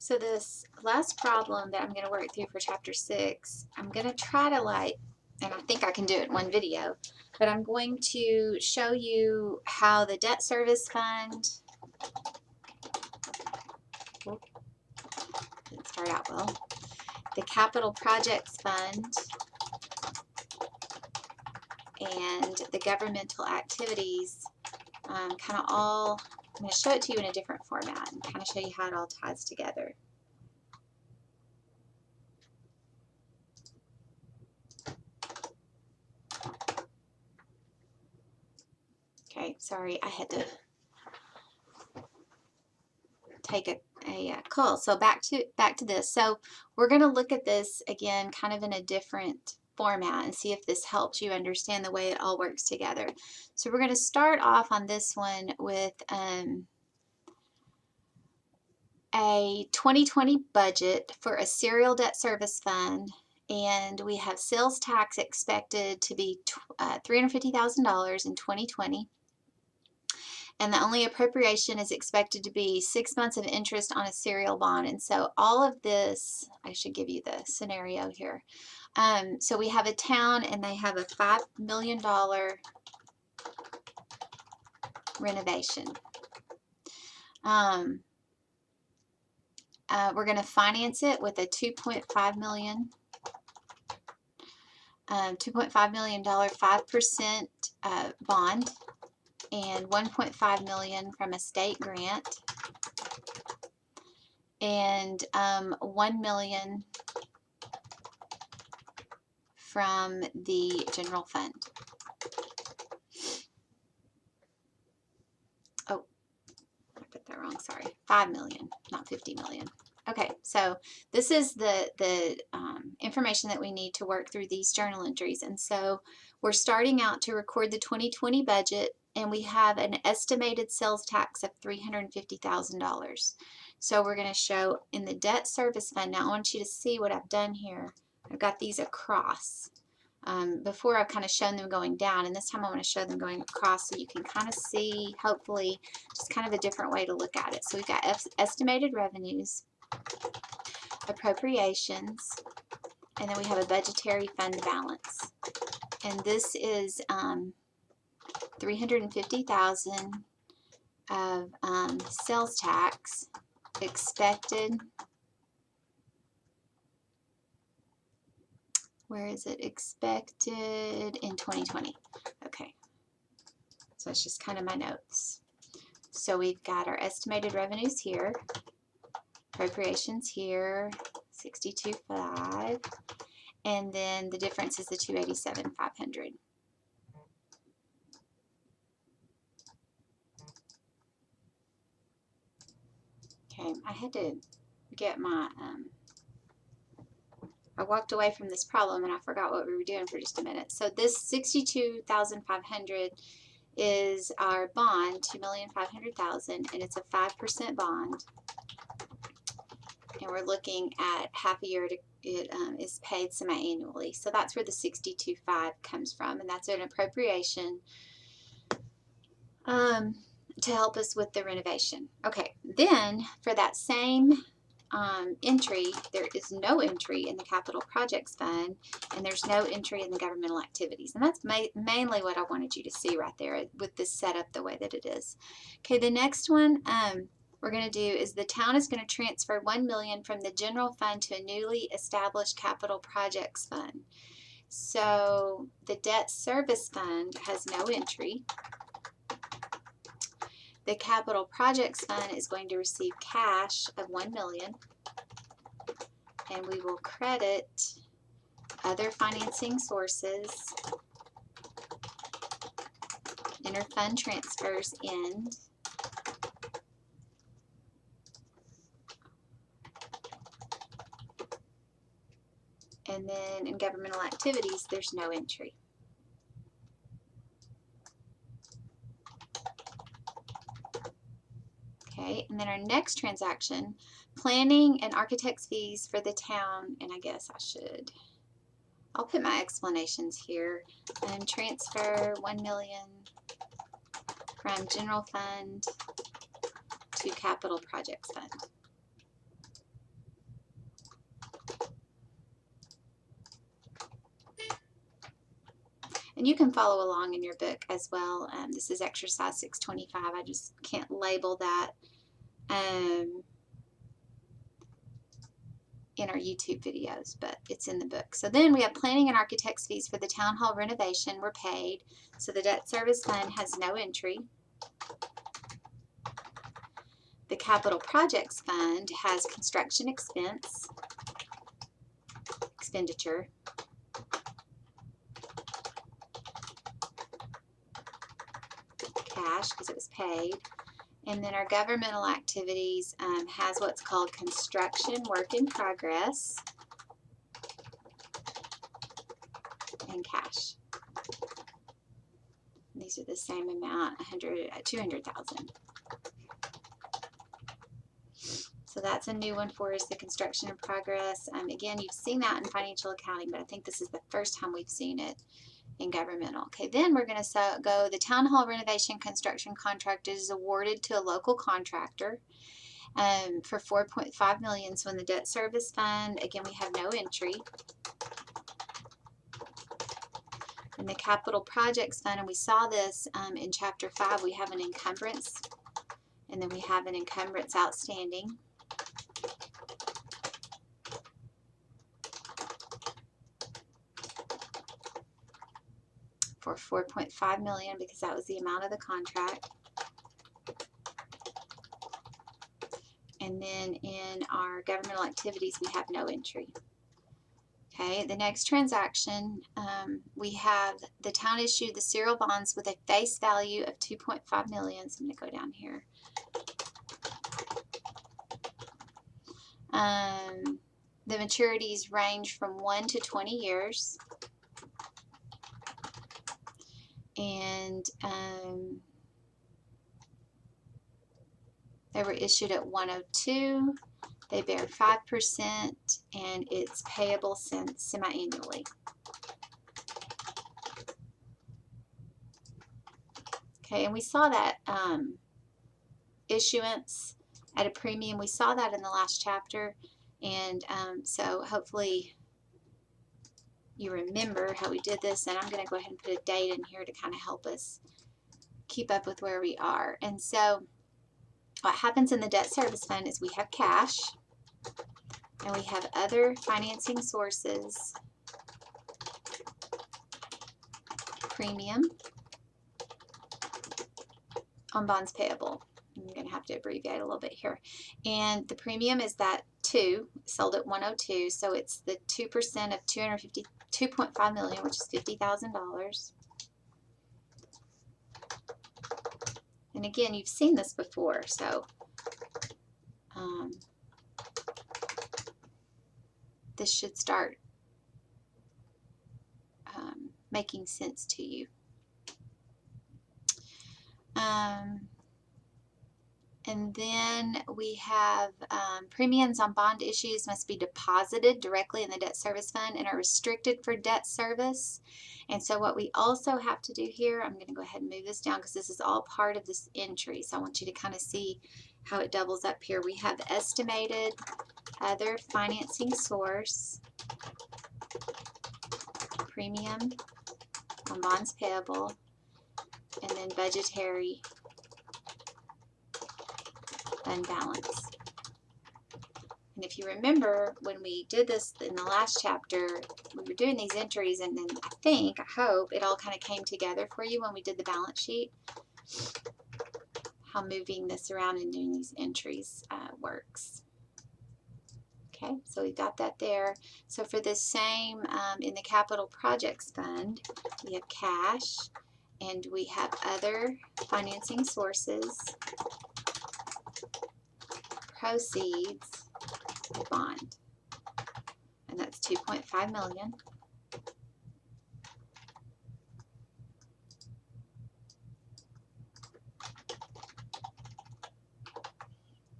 So this last problem that I'm going to work through for chapter 6, I'm going to try to and I think I can do it in one video, but I'm going to show you how the debt service fund, didn't start out well, the capital projects fund, and the governmental activities kind of all, I'm going to show it to you in a different format and kind of show you how it all ties together. Okay, sorry, I had to take a call. So back to this. So we're going to look at this again kind of in a different format and see if this helps you understand the way it all works together. So we're going to start off on this one with a 2020 budget for a serial debt service fund, and we have sales tax expected to be $350,000 in 2020. And the only appropriation is expected to be 6 months of interest on a serial bond. And so all of this, I should give you the scenario here. So we have a town and they have a $5 million renovation. We're going to finance it with a $2.5 million 5% bond, and $1.5 million from a state grant, and $1 million from the general fund. Oh, I put that wrong, sorry. 5 million, not 50 million. Okay, so this is the information that we need to work through these journal entries. And so we're starting out to record the 2020 budget, and we have an estimated sales tax of $350,000. So we're going to show in the debt service fund. Now I want you to see what I've done here. I've got these across. Before I've kind of shown them going down, and this time I want to show them going across so you can kind of see, hopefully, just kind of a different way to look at it. So we've got estimated revenues, appropriations, and then we have a budgetary fund balance. And this is $350,000 of sales tax expected. Where is it? Expected in 2020. Okay. So it's just kind of my notes. So we've got our estimated revenues here, appropriations here, 62.5, and then the difference is the 287,500. Okay, I had to get my I walked away from this problem and I forgot what we were doing for just a minute. So this 62,500 is our bond, 2,500,000, and it's a 5% bond. And we're looking at half a year to, it is paid semi-annually. So that's where the 62.5 comes from, and that's an appropriation to help us with the renovation. Okay, then for that same entry, there is no entry in the capital projects fund, and there's no entry in the governmental activities. And that's mainly what I wanted you to see right there with this setup the way that it is. Okay, the next one we're going to do is the town is going to transfer $1 million from the general fund to a newly established capital projects fund. So the debt service fund has no entry. The capital projects fund is going to receive cash of $1 million, and we will credit other financing sources, interfund transfers in, and then in governmental activities there's no entry. Okay, and then our next transaction, planning and architect's fees for the town, and I guess I'll put my explanations here, transfer $1 million from general fund to capital projects fund. And you can follow along in your book as well. This is exercise 625. I just can't label that in our YouTube videos, but it's in the book. So then we have planning and architect's fees for the town hall renovation were paid. So the debt service fund has no entry. The capital projects fund has construction expenditure. Cash, because it was paid. And then our governmental activities has what's called construction work in progress and cash. And these are the same amount, 200,000. So that's a new one for us, the construction in progress. Again, you've seen that in financial accounting, but I think this is the first time we've seen it in governmental. Okay, then we're going to go, the town hall renovation construction contract is awarded to a local contractor for $4.5 million. So in the debt service fund, again, we have no entry. In the capital projects fund, and we saw this in chapter 5, we have an encumbrance, and then we have an encumbrance outstanding. For $4.5 million, because that was the amount of the contract. And then in our governmental activities, we have no entry. Okay, the next transaction, we have the town issued the serial bonds with a face value of $2.5 million. So I'm going to go down here. The maturities range from 1 to 20 years. And they were issued at 102. They bear 5%, and it's payable semi-annually. Okay, and we saw that issuance at a premium. We saw that in the last chapter, and so hopefully you remember how we did this, and I'm going to go ahead and put a date in here to kind of help us keep up with where we are. And so what happens in the debt service fund is we have cash, and we have other financing sources, premium on bonds payable. I'm going to have to abbreviate a little bit here. And the premium is that 2, sold at 102, so it's the 2% of 2.5 million, which is $50,000. And again, you've seen this before, so this should start making sense to you. And then we have premiums on bond issues must be deposited directly in the debt service fund and are restricted for debt service. And so what we also have to do here, I'm going to go ahead and move this down because this is all part of this entry. So I want you to kind of see how it doubles up here. We have estimated other financing source, premium on bonds payable, and then budgetary fund balance. And if you remember, when we did this in the last chapter, we were doing these entries, and then I hope it all kind of came together for you when we did the balance sheet, how moving this around and doing these entries works. Okay, so we've got that there. So for the same, in the capital projects fund, we have cash, and we have other financing sources, proceeds, bond, and that's 2.5 million.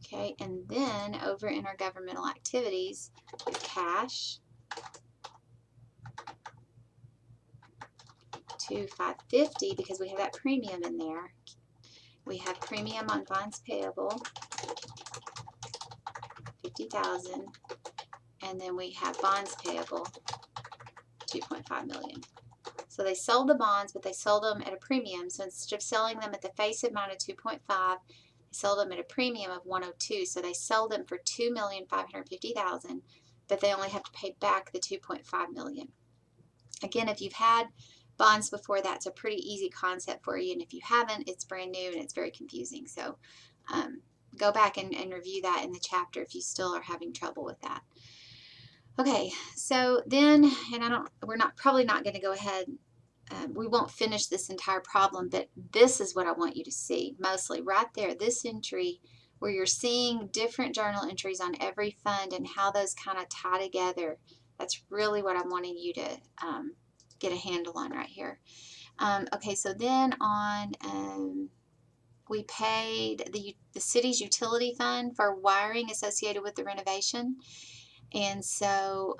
Okay, and then over in our governmental activities, we have cash to 550 because we have that premium in there. We have premium on bonds payable, 50,000, and then we have bonds payable, 2.5 million. So they sold the bonds, but they sold them at a premium. So instead of selling them at the face amount of 2.5, they sold them at a premium of 102. So they sold them for $2,550,000, but they only have to pay back the 2.5 million. Again, if you've had bonds before, that's a pretty easy concept for you. And if you haven't, it's brand new and it's very confusing. So go back and review that in the chapter if you still are having trouble with that. Okay, so then, and we're probably not going to go ahead, we won't finish this entire problem, but this is what I want you to see mostly right there, this entry where you're seeing different journal entries on every fund and how those kind of tie together. That's really what I'm wanting you to get a handle on right here. Okay, so then on, we paid the city's utility fund for wiring associated with the renovation. And so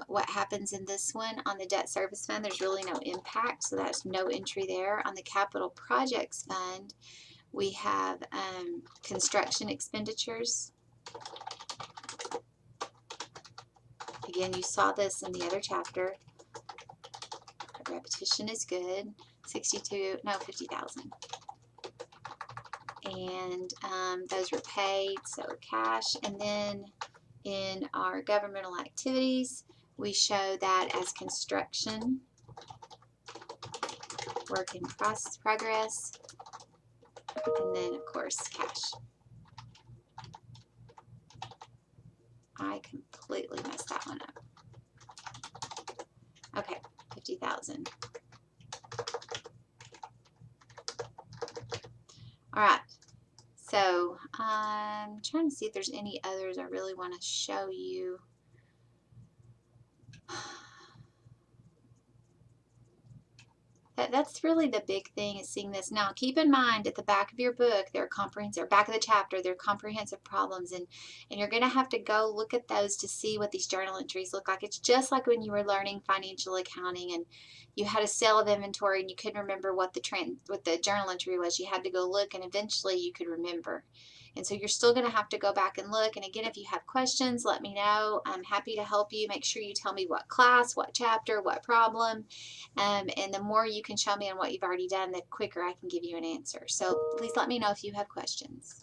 what happens in this one on the debt service fund, there's really no impact. So that's no entry there. On the capital projects fund, we have construction expenditures. Again, you saw this in the other chapter. Repetition is good. 50,000. And those were paid, so cash. And then in our governmental activities, we show that as construction, work in progress, and then of course cash. I completely messed that one up. Okay, 50,000. All right. So I'm trying to see if there's any others I really want to show you. That's really the big thing, is seeing this. Now, keep in mind at the back of your book, there are comprehensive, or back of the chapter, there are comprehensive problems, and you're going to have to go look at those to see what these journal entries look like. It's just like when you were learning financial accounting and you had a sale of inventory and you couldn't remember what the journal entry was. You had to go look, and eventually you could remember. And so you're still going to have to go back and look. And again, if you have questions, let me know. I'm happy to help you. Make sure you tell me what class, what chapter, what problem. And the more you can show me on what you've already done, the quicker I can give you an answer. So please let me know if you have questions.